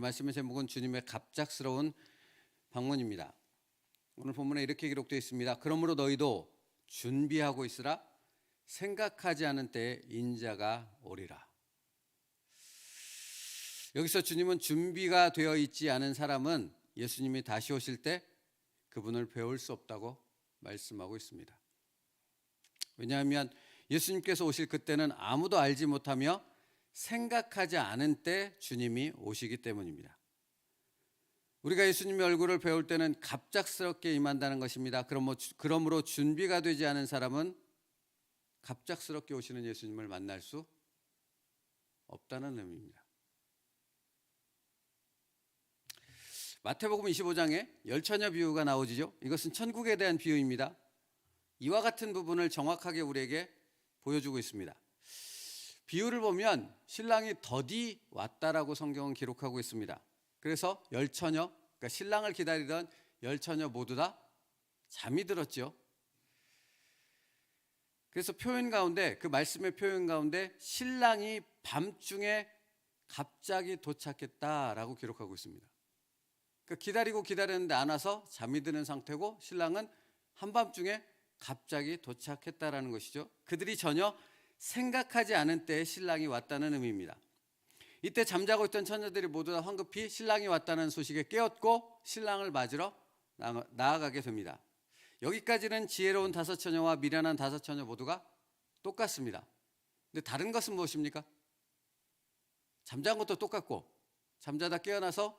말씀의 제목은 주님의 갑작스러운 방문입니다. 오늘 본문에 이렇게 기록되어 있습니다. 그러므로 너희도 준비하고 있으라. 생각하지 않은 때에 인자가 오리라. 여기서 주님은 준비가 되어 있지 않은 사람은 예수님이 다시 오실 때 그분을 배울 수 없다고 말씀하고 있습니다. 왜냐하면 예수님께서 오실 그때는 아무도 알지 못하며 생각하지 않은 때 주님이 오시기 때문입니다. 우리가 예수님의 얼굴을 배울 때는 갑작스럽게 임한다는 것입니다. 그러므로 준비가 되지 않은 사람은 갑작스럽게 오시는 예수님을 만날 수 없다는 의미입니다. 마태복음 25장에 열처녀 비유가 나오지요. 이것은 천국에 대한 비유입니다. 이와 같은 부분을 정확하게 우리에게 보여주고 있습니다. 비유를 보면 신랑이 더디 왔다라고 성경은 기록하고 있습니다. 그래서 열처녀, 그러니까 신랑을 기다리던 열처녀 모두 다 잠이 들었죠. 그래서 그 말씀의 표현 가운데 신랑이 밤중에 갑자기 도착했다라고 기록하고 있습니다. 그러니까 기다렸는데 안 와서 잠이 드는 상태고 신랑은 한밤중에 갑자기 도착했다라는 것이죠. 그들이 전혀 생각하지 않은 때에 신랑이 왔다는 의미입니다. 이때 잠자고 있던 처녀들이 모두 다 황급히 신랑이 왔다는 소식에 깨었고 신랑을 맞으러 나아가게 됩니다. 여기까지는 지혜로운 다섯 처녀와 미련한 다섯 처녀 모두가 똑같습니다. 근데 다른 것은 무엇입니까? 잠잔 것도 똑같고 잠자다 깨어나서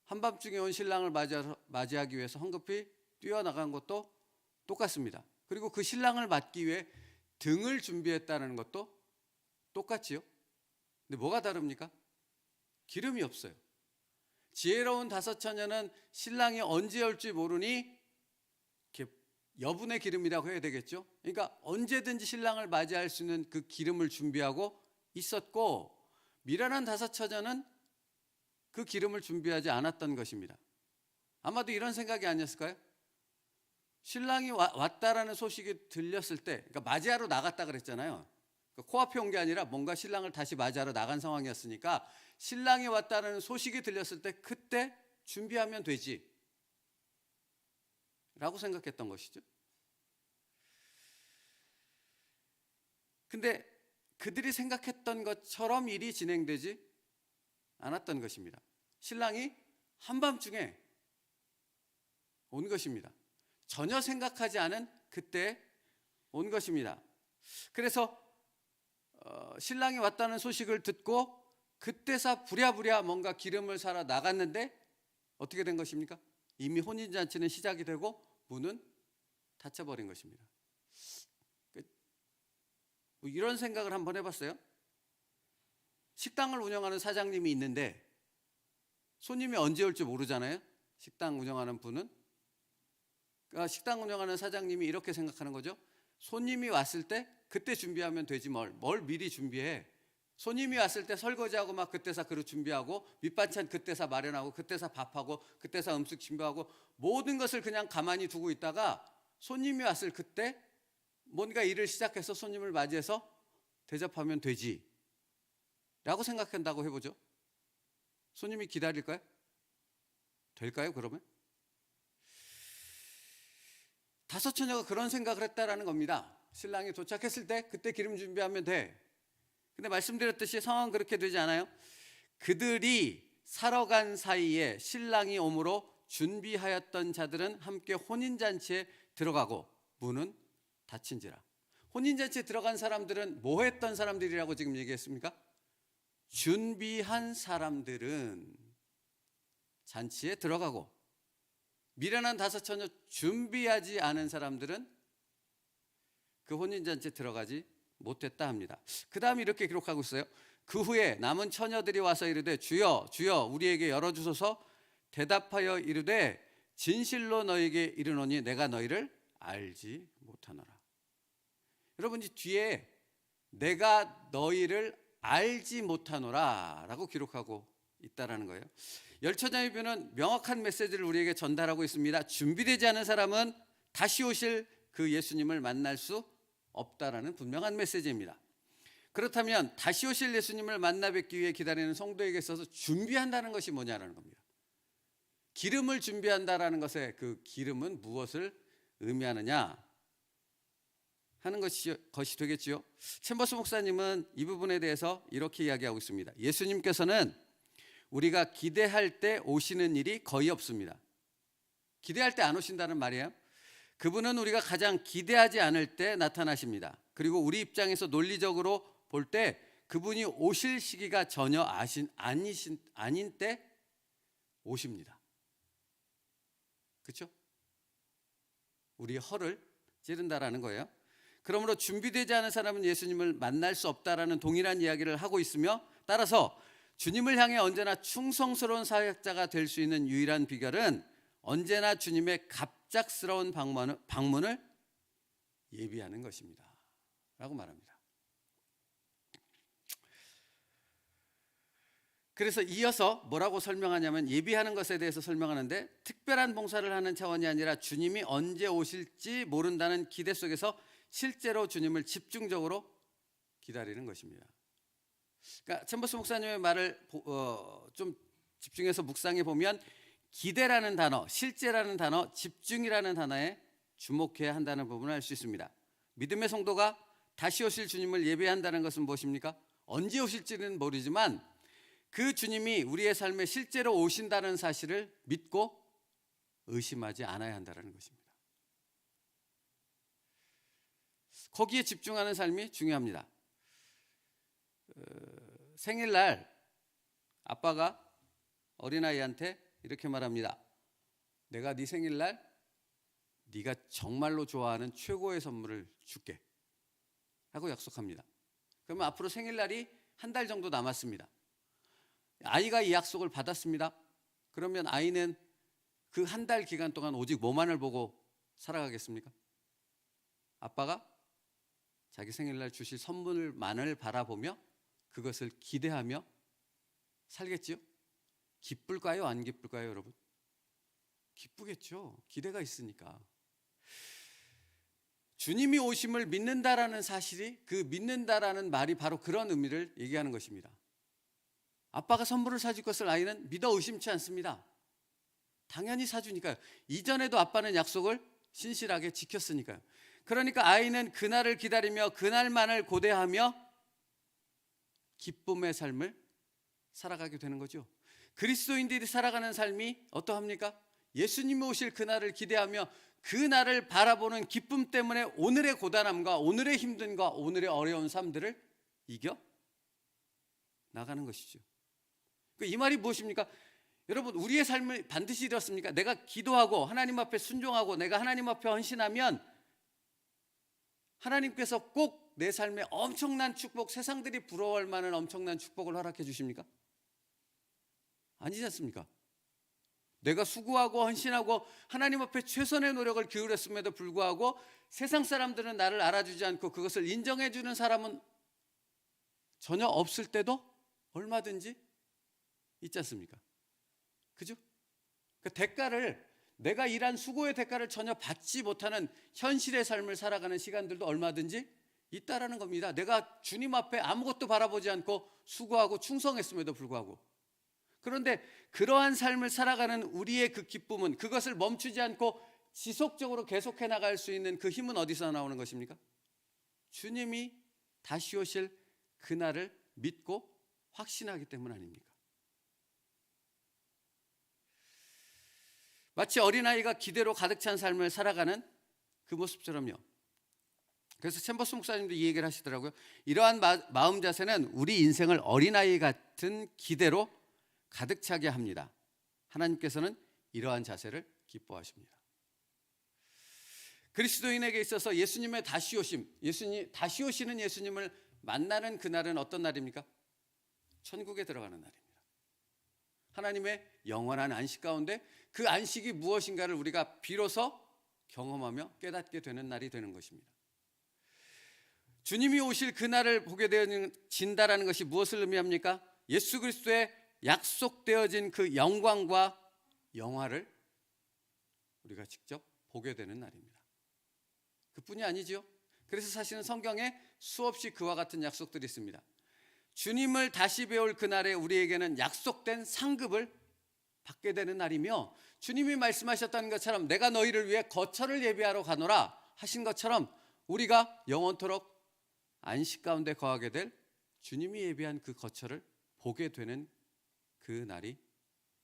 한밤중에 온 신랑을 맞이하기 위해서 황급히 뛰어나간 것도 똑같습니다. 그리고 그 신랑을 맞기 위해 등을 준비했다는 것도 똑같지요. 근데 뭐가 다릅니까? 기름이 없어요. 지혜로운 다섯 처녀는 신랑이 언제 올지 모르니 이렇게 여분의 기름이라고 해야 되겠죠. 그러니까 언제든지 신랑을 맞이할 수 있는 그 기름을 준비하고 있었고, 미련한 다섯 처녀는 그 기름을 준비하지 않았던 것입니다. 아마도 이런 생각이 아니었을까요? 신랑이 왔다라는 소식이 들렸을 때, 그러니까 맞이하러 나갔다 그랬잖아요. 그러니까 코앞에 온 게 아니라 뭔가 신랑을 다시 맞이하러 나간 상황이었으니까 신랑이 왔다는 소식이 들렸을 때 그때 준비하면 되지 라고 생각했던 것이죠. 근데 그들이 생각했던 것처럼 일이 진행되지 않았던 것입니다. 신랑이 한밤중에 온 것입니다. 전혀 생각하지 않은 그때 온 것입니다. 그래서 신랑이 왔다는 소식을 듣고 그때서 부랴부랴 뭔가 기름을 사러 나갔는데 어떻게 된 것입니까? 이미 혼인잔치는 시작이 되고 문은 닫혀버린 것입니다. 이런 생각을 한번 해봤어요? 식당을 운영하는 사장님이 있는데 손님이 언제 올지 모르잖아요. 식당 운영하는 분은. 그러니까 식당 운영하는 사장님이 이렇게 생각하는 거죠. 손님이 왔을 때 그때 준비하면 되지 뭘 미리 준비해. 손님이 왔을 때 설거지하고 막 그때서 그릇 준비하고 밑반찬 그때서 마련하고 그때서 밥하고 그때서 음식 준비하고 모든 것을 그냥 가만히 두고 있다가 손님이 왔을 그때 뭔가 일을 시작해서 손님을 맞이해서 대접하면 되지 라고 생각한다고 해보죠. 손님이 기다릴까요? 될까요 그러면? 다섯 처녀가 그런 생각을 했다라는 겁니다. 신랑이 도착했을 때 그때 기름 준비하면 돼. 근데 말씀드렸듯이 상황은 그렇게 되지 않아요. 그들이 사러 간 사이에 신랑이 오므로 준비하였던 자들은 함께 혼인잔치에 들어가고 문은 닫힌지라. 혼인잔치에 들어간 사람들은 뭐 했던 사람들이라고 지금 얘기했습니까? 준비한 사람들은 잔치에 들어가고, 미련한 다섯 처녀 준비하지 않은 사람들은 그 혼인잔치에 들어가지 못했다 합니다. 그 다음에 이렇게 기록하고 있어요. 그 후에 남은 처녀들이 와서 이르되 주여 주여 우리에게 열어주소서. 대답하여 이르되 진실로 너에게 이르노니 내가 너희를 알지 못하노라. 여러분, 이 뒤에 내가 너희를 알지 못하노라 라고 기록하고 있다라는 거예요. 열처녀의 비유는 명확한 메시지를 우리에게 전달하고 있습니다. 준비되지 않은 사람은 다시 오실 그 예수님을 만날 수 없다라는 분명한 메시지입니다. 그렇다면 다시 오실 예수님을 만나 뵙기 위해 기다리는 성도에게 있어서 준비한다는 것이 뭐냐라는 겁니다. 기름을 준비한다라는 것의 그 기름은 무엇을 의미하느냐 하는 것이 되겠지요. 챔버스 목사님은 이 부분에 대해서 이렇게 이야기하고 있습니다. 예수님께서는 우리가 기대할 때 오시는 일이 거의 없습니다. 기대할 때 안 오신다는 말이에요. 그분은 우리가 가장 기대하지 않을 때 나타나십니다. 그리고 우리 입장에서 논리적으로 볼 때 그분이 오실 시기가 전혀 아닌 때 오십니다. 그렇죠? 우리 허를 찌른다라는 거예요. 그러므로 준비되지 않은 사람은 예수님을 만날 수 없다라는 동일한 이야기를 하고 있으며, 따라서 주님을 향해 언제나 충성스러운 사역자가 될 수 있는 유일한 비결은 언제나 주님의 갑작스러운 방문을 예비하는 것입니다 라고 말합니다. 그래서 이어서 뭐라고 설명하냐면, 예비하는 것에 대해서 설명하는데, 특별한 봉사를 하는 차원이 아니라 주님이 언제 오실지 모른다는 기대 속에서 실제로 주님을 집중적으로 기다리는 것입니다. 그러니까 챔버스 목사님의 말을 좀 집중해서 묵상해 보면, 기대라는 단어, 실제라는 단어, 집중이라는 단어에 주목해야 한다는 부분을 알 수 있습니다. 믿음의 성도가 다시 오실 주님을 예배한다는 것은 무엇입니까? 언제 오실지는 모르지만 그 주님이 우리의 삶에 실제로 오신다는 사실을 믿고 의심하지 않아야 한다는 것입니다. 거기에 집중하는 삶이 중요합니다. 생일날 아빠가 어린아이한테 이렇게 말합니다. 내가 네 생일날 네가 정말로 좋아하는 최고의 선물을 줄게 하고 약속합니다. 그러면 앞으로 생일날이 한 달 정도 남았습니다. 아이가 이 약속을 받았습니다. 그러면 아이는 그 한 달 기간 동안 오직 뭐만을 보고 살아가겠습니까? 아빠가 자기 생일날 주실 선물만을 바라보며 그것을 기대하며 살겠지요? 기쁠까요? 안 기쁠까요, 여러분? 기쁘겠죠. 기대가 있으니까. 주님이 오심을 믿는다라는 사실이, 그 믿는다라는 말이 바로 그런 의미를 얘기하는 것입니다. 아빠가 선물을 사줄 것을 아이는 믿어 의심치 않습니다. 당연히 사주니까요. 이전에도 아빠는 약속을 신실하게 지켰으니까요. 그러니까 아이는 그날을 기다리며 그날만을 고대하며 기쁨의 삶을 살아가게 되는 거죠. 그리스도인들이 살아가는 삶이 어떠합니까? 예수님이 오실 그날을 기대하며 그날을 바라보는 기쁨 때문에 오늘의 고단함과 오늘의 힘듦과 오늘의 어려운 삶들을 이겨 나가는 것이죠. 이 말이 무엇입니까? 여러분, 우리의 삶을 반드시 이렇습니까? 내가 기도하고 하나님 앞에 순종하고 내가 하나님 앞에 헌신하면 하나님께서 꼭 내 삶에 엄청난 축복, 세상들이 부러워할 만한 엄청난 축복을 허락해 주십니까? 아니지 않습니까? 내가 수고하고 헌신하고 하나님 앞에 최선의 노력을 기울였음에도 불구하고 세상 사람들은 나를 알아주지 않고 그것을 인정해 주는 사람은 전혀 없을 때도 얼마든지 있지 않습니까? 그죠? 그 대가를, 내가 일한 수고의 대가를 전혀 받지 못하는 현실의 삶을 살아가는 시간들도 얼마든지 있다라는 겁니다. 내가 주님 앞에 아무것도 바라보지 않고 수고하고 충성했음에도 불구하고. 그런데 그러한 삶을 살아가는 우리의 그 기쁨은, 그것을 멈추지 않고 지속적으로 계속해 나갈 수 있는 그 힘은 어디서 나오는 것입니까? 주님이 다시 오실 그날을 믿고 확신하기 때문 아닙니까? 마치 어린아이가 기대로 가득 찬 삶을 살아가는 그 모습처럼요. 그래서 챔버스 목사님도 이 얘기를 하시더라고요. 이러한 마음 자세는 우리 인생을 어린아이 같은 기대로 가득 차게 합니다. 하나님께서는 이러한 자세를 기뻐하십니다. 그리스도인에게 있어서 예수님의 다시 오심, 다시 오시는 예수님을 만나는 그날은 어떤 날입니까? 천국에 들어가는 날입니다. 하나님의 영원한 안식 가운데 그 안식이 무엇인가를 우리가 비로소 경험하며 깨닫게 되는 날이 되는 것입니다. 주님이 오실 그날을 보게 되어진다라는 것이 무엇을 의미합니까? 예수 그리스도의 약속되어진 그 영광과 영화를 우리가 직접 보게 되는 날입니다. 그뿐이 아니죠. 그래서 사실은 성경에 수없이 그와 같은 약속들이 있습니다. 주님을 다시 배울 그날에 우리에게는 약속된 상급을 받게 되는 날이며, 주님이 말씀하셨다는 것처럼 내가 너희를 위해 거처를 예비하러 가노라 하신 것처럼 우리가 영원토록 안식 가운데 거하게 될 주님이 예비한 그 거처를 보게 되는 그 날이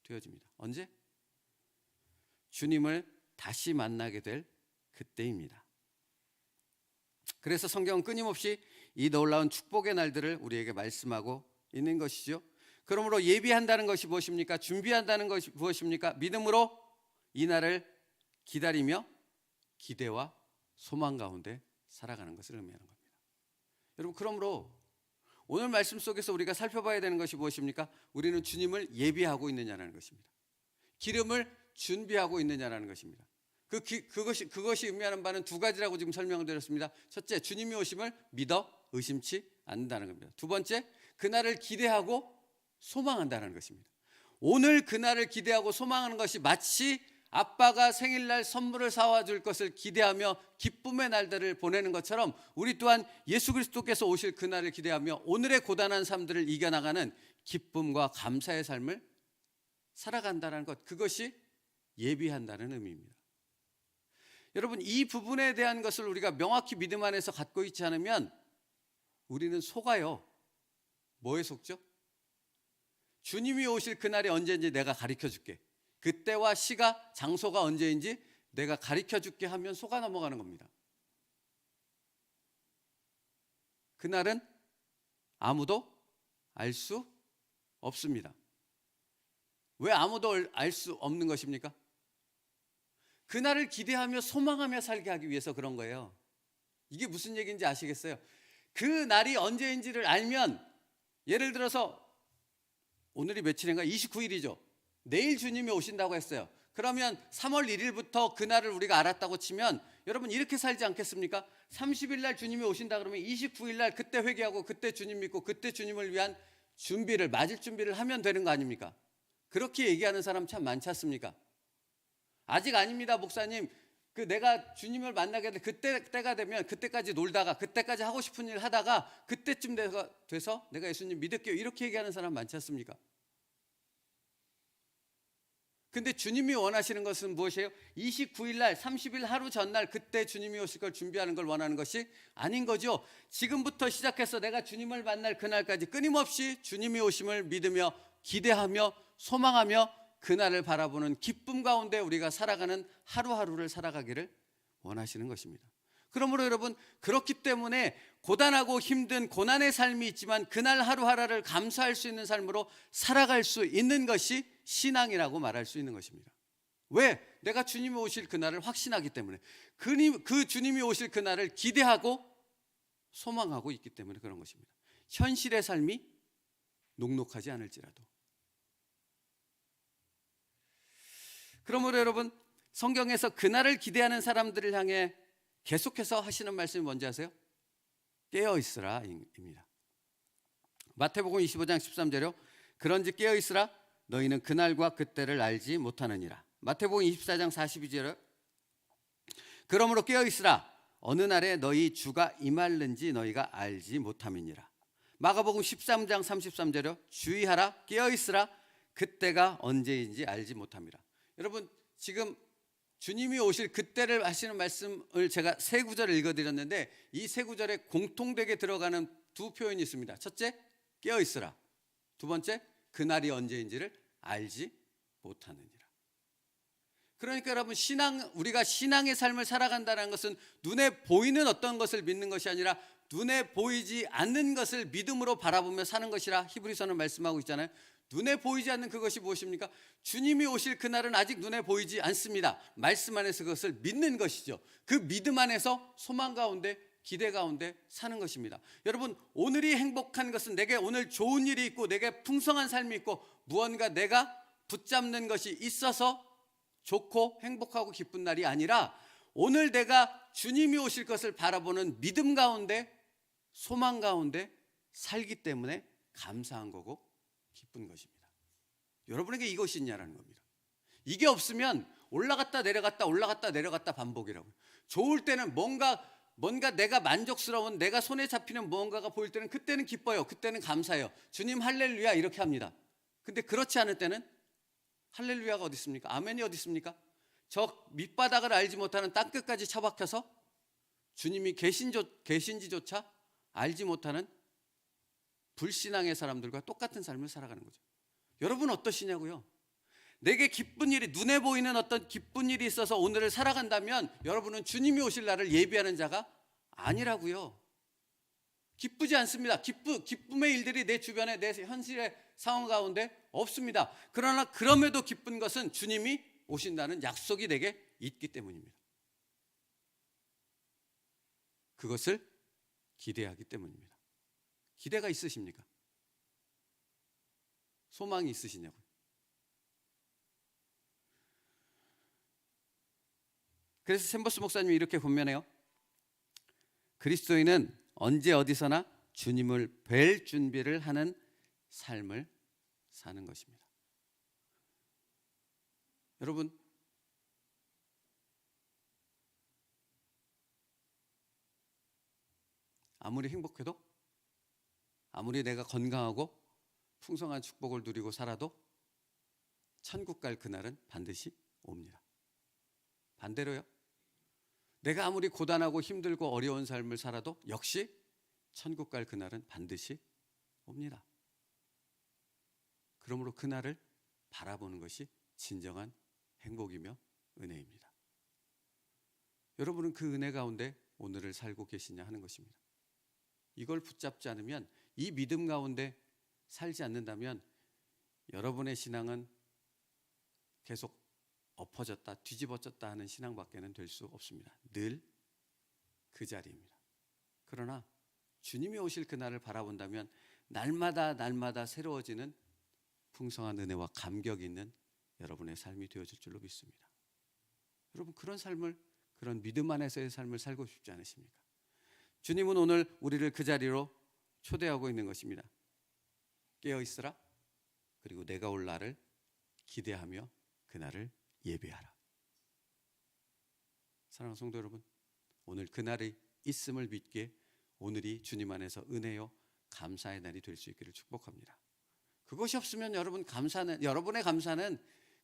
되어집니다. 언제? 주님을 다시 만나게 될 그때입니다. 그래서 성경은 끊임없이 이 놀라운 축복의 날들을 우리에게 말씀하고 있는 것이죠. 그러므로 예비한다는 것이 무엇입니까? 준비한다는 것이 무엇입니까? 믿음으로 이 날을 기다리며 기대와 소망 가운데 살아가는 것을 의미하는 겁니다. 여러분, 그러므로 오늘 말씀 속에서 우리가 살펴봐야 되는 것이 무엇입니까? 우리는 주님을 예비하고 있느냐라는 것입니다. 기름을 준비하고 있느냐라는 것입니다. 그것이 의미하는 바는 두 가지라고 지금 설명을 드렸습니다. 첫째, 주님이 오심을 믿어 의심치 않는다는 겁니다. 두 번째, 그날을 기대하고 소망한다는 것입니다. 오늘 그날을 기대하고 소망하는 것이 마치 아빠가 생일날 선물을 사와 줄 것을 기대하며 기쁨의 날들을 보내는 것처럼 우리 또한 예수 그리스도께서 오실 그날을 기대하며 오늘의 고단한 삶들을 이겨나가는 기쁨과 감사의 삶을 살아간다는 것, 그것이 예비한다는 의미입니다. 여러분, 이 부분에 대한 것을 우리가 명확히 믿음 안에서 갖고 있지 않으면 우리는 속아요. 뭐에 속죠? 주님이 오실 그날이 언제인지 내가 가르쳐 줄게, 그때와 시가 장소가 언제인지 내가 가르쳐 줄게 하면 속아 넘어가는 겁니다. 그날은 아무도 알 수 없습니다. 왜 아무도 알 수 없는 것입니까? 그날을 기대하며 소망하며 살게 하기 위해서 그런 거예요. 이게 무슨 얘기인지 아시겠어요? 그 날이 언제인지를 알면, 예를 들어서 오늘이 며칠인가? 29일이죠. 내일 주님이 오신다고 했어요. 그러면 3월 1일부터 그날을 우리가 알았다고 치면 여러분 이렇게 살지 않겠습니까? 30일 날 주님이 오신다 그러면 29일 날 그때 회개하고 그때 주님 믿고 그때 주님을 위한 준비를, 맞을 준비를 하면 되는 거 아닙니까? 그렇게 얘기하는 사람 참 많지 않습니까? 아직 아닙니다, 목사님. 내가 주님을 만나게 될 그때 때가 되면 그때까지 놀다가 그때까지 하고 싶은 일 하다가 그때쯤 돼서 내가 예수님 믿을게요, 이렇게 얘기하는 사람 많지 않습니까? 근데 주님이 원하시는 것은 무엇이에요? 29일 날, 30일 하루 전날 그때 주님이 오실 걸 준비하는 걸 원하는 것이 아닌 거죠. 지금부터 시작해서 내가 주님을 만날 그날까지 끊임없이 주님이 오심을 믿으며 기대하며 소망하며 그날을 바라보는 기쁨 가운데 우리가 살아가는 하루하루를 살아가기를 원하시는 것입니다. 그러므로 여러분, 그렇기 때문에 고단하고 힘든 고난의 삶이 있지만 그날 하루하루를 감사할 수 있는 삶으로 살아갈 수 있는 것이 신앙이라고 말할 수 있는 것입니다. 왜? 내가 주님이 오실 그날을 확신하기 때문에, 그 주님이 오실 그날을 기대하고 소망하고 있기 때문에 그런 것입니다. 현실의 삶이 녹록하지 않을지라도. 그러므로 여러분, 성경에서 그날을 기대하는 사람들을 향해 계속해서 하시는 말씀이 뭔지 아세요? 깨어있으라 입니다. 마태복음 25장 13절로 그런즉 깨어있으라 너희는 그날과 그때를 알지 못하느니라. 마태복음 24장 42절로 그러므로 깨어있으라 어느 날에 너희 주가 임할는지 너희가 알지 못함이니라. 마가복음 13장 33절로 주의하라 깨어있으라 그때가 언제인지 알지 못함이라. 여러분, 지금 주님이 오실 그때를 하시는 말씀을 제가 세 구절을 읽어드렸는데 이 세 구절에 공통되게 들어가는 두 표현이 있습니다. 첫째, 깨어있으라. 두 번째, 그날이 언제인지를 알지 못하느니라. 그러니까 여러분, 우리가 신앙의 삶을 살아간다는 것은 눈에 보이는 어떤 것을 믿는 것이 아니라 눈에 보이지 않는 것을 믿음으로 바라보며 사는 것이라 히브리서는 말씀하고 있잖아요. 눈에 보이지 않는 그것이 무엇입니까? 주님이 오실 그날은 아직 눈에 보이지 않습니다. 말씀 안에서 그것을 믿는 것이죠. 그 믿음 안에서 소망 가운데, 기대 가운데 사는 것입니다. 여러분, 오늘이 행복한 것은 내게 오늘 좋은 일이 있고 내게 풍성한 삶이 있고 무언가 내가 붙잡는 것이 있어서 좋고 행복하고 기쁜 날이 아니라 오늘 내가 주님이 오실 것을 바라보는 믿음 가운데, 소망 가운데 살기 때문에 감사한 거고 기쁜 것입니다. 여러분에게 이것이 있냐라는 겁니다. 이게 없으면 올라갔다 내려갔다 올라갔다 내려갔다 반복이라고요. 좋을 때는 뭔가 뭔가 내가 만족스러운 내가 손에 잡히는 무언가가 보일 때는 그때는 기뻐요. 그때는 감사해요. 주님 할렐루야 이렇게 합니다. 근데 그렇지 않을 때는 할렐루야가 어디 있습니까? 아멘이 어디 있습니까? 저 밑바닥을 알지 못하는 땅끝까지 처박혀서 주님이 계신지조차 알지 못하는 불신앙의 사람들과 똑같은 삶을 살아가는 거죠. 여러분 어떠시냐고요? 내게 기쁜 일이, 눈에 보이는 어떤 기쁜 일이 있어서 오늘을 살아간다면 여러분은 주님이 오실 날을 예비하는 자가 아니라고요. 기쁘지 않습니다. 기쁨의 일들이 내 주변에, 내 현실의 상황 가운데 없습니다. 그러나 그럼에도 기쁜 것은 주님이 오신다는 약속이 내게 있기 때문입니다. 그것을 기대하기 때문입니다. 기대가 있으십니까? 소망이 있으시냐고요? 그래서 샘버스 목사님이 이렇게 권면해요. 그리스도인은 언제 어디서나 주님을 뵐 준비를 하는 삶을 사는 것입니다. 여러분, 아무리 행복해도, 아무리 내가 건강하고 풍성한 축복을 누리고 살아도 천국 갈 그날은 반드시 옵니다. 반대로요, 내가 아무리 고단하고 힘들고 어려운 삶을 살아도 역시 천국 갈 그날은 반드시 옵니다. 그러므로 그날을 바라보는 것이 진정한 행복이며 은혜입니다. 여러분은 그 은혜 가운데 오늘을 살고 계시냐 하는 것입니다. 이걸 붙잡지 않으면, 이 믿음 가운데 살지 않는다면 여러분의 신앙은 계속 엎어졌다 뒤집어졌다 하는 신앙밖에는 될 수 없습니다. 늘 그 자리입니다. 그러나 주님이 오실 그날을 바라본다면 날마다 새로워지는 풍성한 은혜와 감격이 있는 여러분의 삶이 되어질 줄로 믿습니다. 여러분, 그런 삶을, 그런 믿음 안에서의 삶을 살고 싶지 않으십니까? 주님은 오늘 우리를 그 자리로 초대하고 있는 것입니다. 깨어있으라. 그리고 내가 올 날을 기대하며 그날을 예배하라. 사랑하는 성도 여러분, 오늘 그날이 있음을 믿기에 오늘이 주님 안에서 은혜요 감사의 날이 될 수 있기를 축복합니다. 그것이 없으면 여러분의 감사는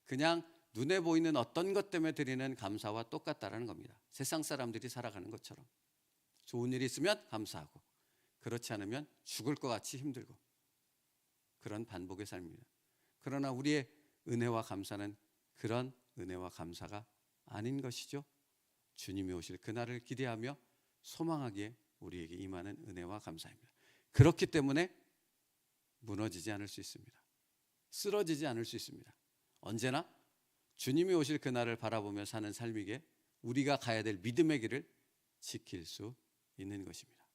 그냥 눈에 보이는 어떤 것 때문에 드리는 감사와 똑같다라는 겁니다. 세상 사람들이 살아가는 것처럼 좋은 일이 있으면 감사하고, 그렇지 않으면 죽을 것 같이 힘들고, 그런 반복의 삶입니다. 그러나 우리의 은혜와 감사는 그런 은혜와 감사가 아닌 것이죠. 주님이 오실 그날을 기대하며 소망하기에 우리에게 임하는 은혜와 감사입니다. 그렇기 때문에 무너지지 않을 수 있습니다. 쓰러지지 않을 수 있습니다. 언제나 주님이 오실 그날을 바라보며 사는 삶이기에 우리가 가야 될 믿음의 길을 지킬 수 있는 것입니다.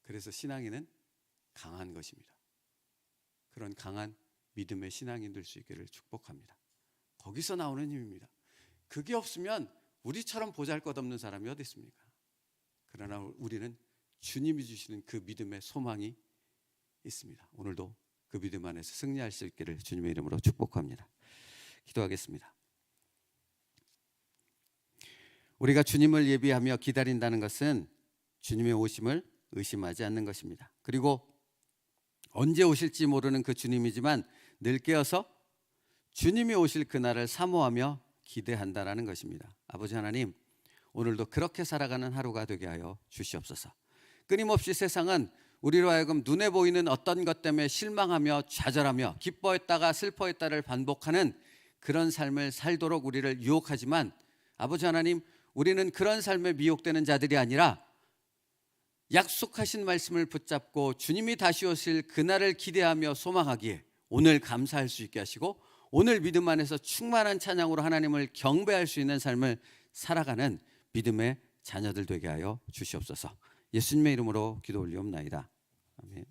그래서 신앙인은 강한 것입니다. 그런 강한 믿음의 신앙인 될 수 있기를 축복합니다. 거기서 나오는 힘입니다. 그게 없으면 우리처럼 보잘것없는 사람이 어디 있습니까? 그러나 우리는 주님이 주시는 그 믿음의 소망이 있습니다. 오늘도 그 믿음 안에서 승리할 수 있기를 주님의 이름으로 축복합니다. 기도하겠습니다. 우리가 주님을 예비하며 기다린다는 것은 주님의 오심을 의심하지 않는 것입니다. 그리고 언제 오실지 모르는 그 주님이지만 늘 깨어서 주님이 오실 그날을 사모하며 기대한다라는 것입니다. 아버지 하나님, 오늘도 그렇게 살아가는 하루가 되게 하여 주시옵소서. 끊임없이 세상은 우리로 하여금 눈에 보이는 어떤 것 때문에 실망하며 좌절하며 기뻐했다가 슬퍼했다를 반복하는 그런 삶을 살도록 우리를 유혹하지만, 아버지 하나님, 우리는 그런 삶에 미혹되는 자들이 아니라 약속하신 말씀을 붙잡고 주님이 다시 오실 그날을 기대하며 소망하기에 오늘 감사할 수 있게 하시고, 오늘 믿음 안에서 충만한 찬양으로 하나님을 경배할 수 있는 삶을 살아가는 믿음의 자녀들 되게 하여 주시옵소서. 예수님의 이름으로 기도 올리옵나이다. 아멘.